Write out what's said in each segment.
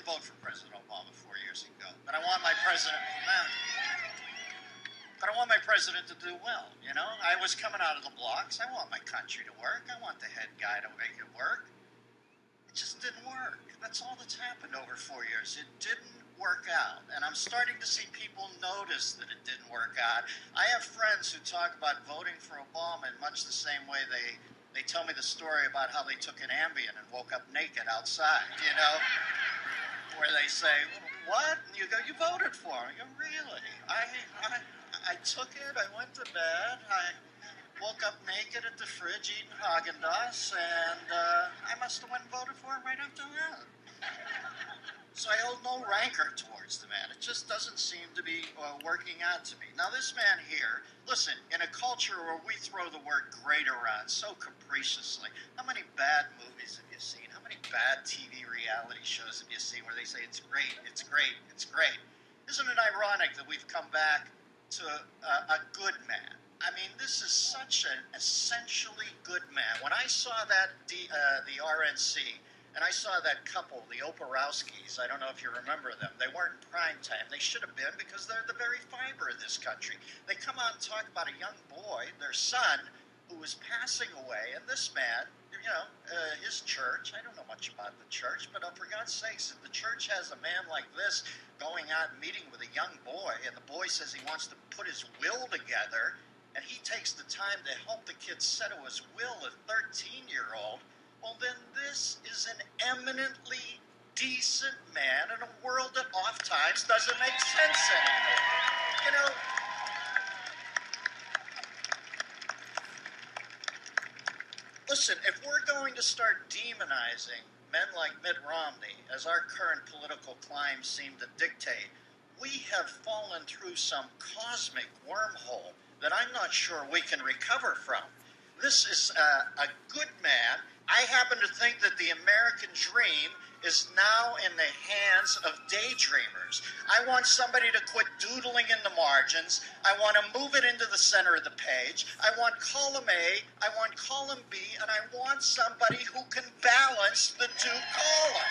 didn't vote for President Obama 4 years ago, but I want my president. But I want my president to do well. You know, I was coming out of the blocks. I want my country to work. I want the head guy to make it work. It just didn't work. That's all that's happened over 4 years. It didn't work out. And I'm starting to see people notice that it didn't work out. I have friends who talk about voting for Obama in much the same way they tell me the story about how they took an Ambien and woke up naked outside, you know, where they say, what? And you go, you voted for him. You go, really? I took it, I went to bed, I woke up naked at the fridge eating Haagen-Dazs, and I must have went and voted for him right after that. So I hold no rancor towards the man. It just doesn't seem to be working out to me. Now this man here, listen, in a culture where we throw the word great around so capriciously, how many bad movies have you seen? How many bad TV reality shows have you seen where they say it's great, it's great, it's great? Isn't it ironic that we've come back to a good man? I mean, this is such an essentially good man. When I saw that, the RNC, and I saw that couple, the Oprahowskis, I don't know if you remember them. They weren't in prime time. They should have been because they're the very fiber of this country. They come out and talk about a young boy, their son, who was passing away. And this man, you know, his church, I don't know much about the church, but for God's sakes, if the church has a man like this going out and meeting with a young boy, and the boy says he wants to put his will together, and he takes the time to help the kid settle his will, a 13-year-old, well, then this is an eminently decent man in a world that oftentimes doesn't make sense anymore. You know, listen, if we're going to start demonizing men like Mitt Romney, as our current political climate seem to dictate, we have fallen through some cosmic wormhole that I'm not sure we can recover from. This is a good man. I happen to think that the American dream is now in the hands of daydreamers. I want somebody to quit doodling in the margins. I want to move it into the center of the page. I want column A, I want column B, and I want somebody who can balance the two columns.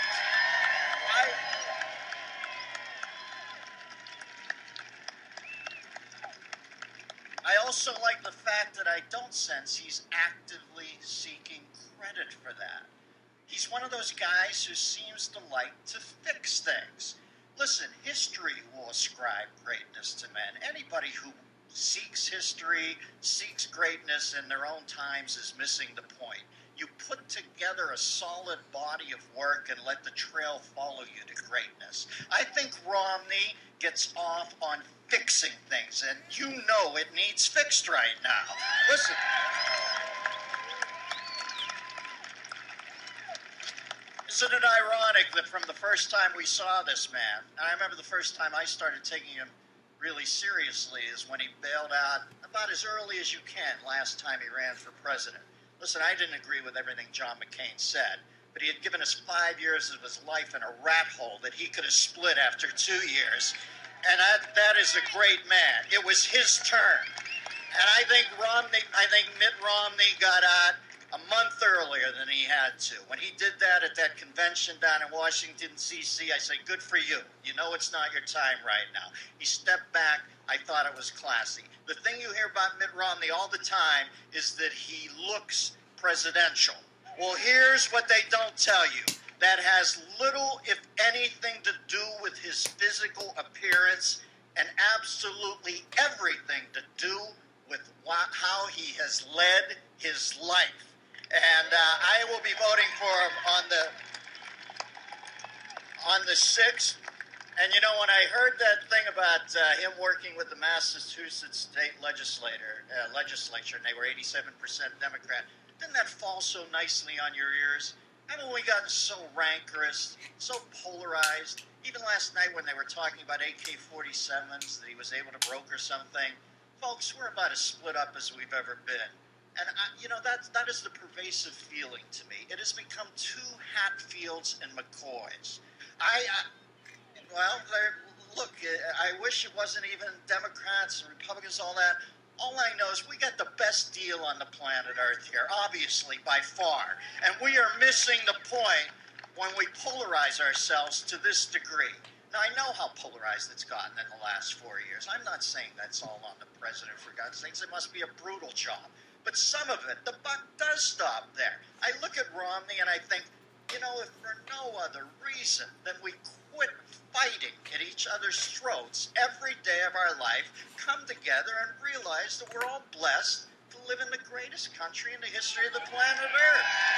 I also like the fact that I don't sense he's actively seeking credit for that. He's one of those guys who seems to like to fix things. Listen, history will ascribe greatness to men. Anybody who seeks history, seeks greatness in their own times is missing the point. You put together a solid body of work and let the trail follow you to greatness. I think Romney gets off on fixing things, and you know it needs fixed right now. Listen. Isn't it ironic that from the first time we saw this man, and I remember the first time I started taking him really seriously is when he bailed out about as early as you can last time he ran for president. Listen, I didn't agree with everything John McCain said, but he had given us 5 years of his life in a rat hole that he could have split after 2 years. And that is a great man. It was his turn. And I think Mitt Romney got out a month earlier than he had to. When he did that at that convention down in Washington, D.C., I said, good for you. You know it's not your time right now. He stepped back. I thought it was classy. The thing you hear about Mitt Romney all the time is that he looks presidential. Well, here's what they don't tell you. That has little, if anything, to do with his physical appearance and absolutely everything to do with how he has led his life. And I will be voting for him on the 6th. And, you know, when I heard that thing about him working with the Massachusetts state legislature, and they were 87% Democrat, didn't that fall so nicely on your ears? Haven't we gotten so rancorous, so polarized? Even last night when they were talking about AK-47s, that he was able to broker something. Folks, we're about as split up as we've ever been. And, you know, that is the pervasive feeling to me. It has become two Hatfields and McCoys. Look, I wish it wasn't even Democrats and Republicans, all that. All I know is we got the best deal on the planet Earth here, obviously, by far. And we are missing the point when we polarize ourselves to this degree. Now, I know how polarized it's gotten in the last 4 years. I'm not saying that's all on the president, for God's sakes. It must be a brutal job. But some of it, the buck does stop there. I look at Romney and I think, you know, if for no other reason than we quit fighting at each other's throats every day of our life, come together and realize that we're all blessed to live in the greatest country in the history of the planet Earth.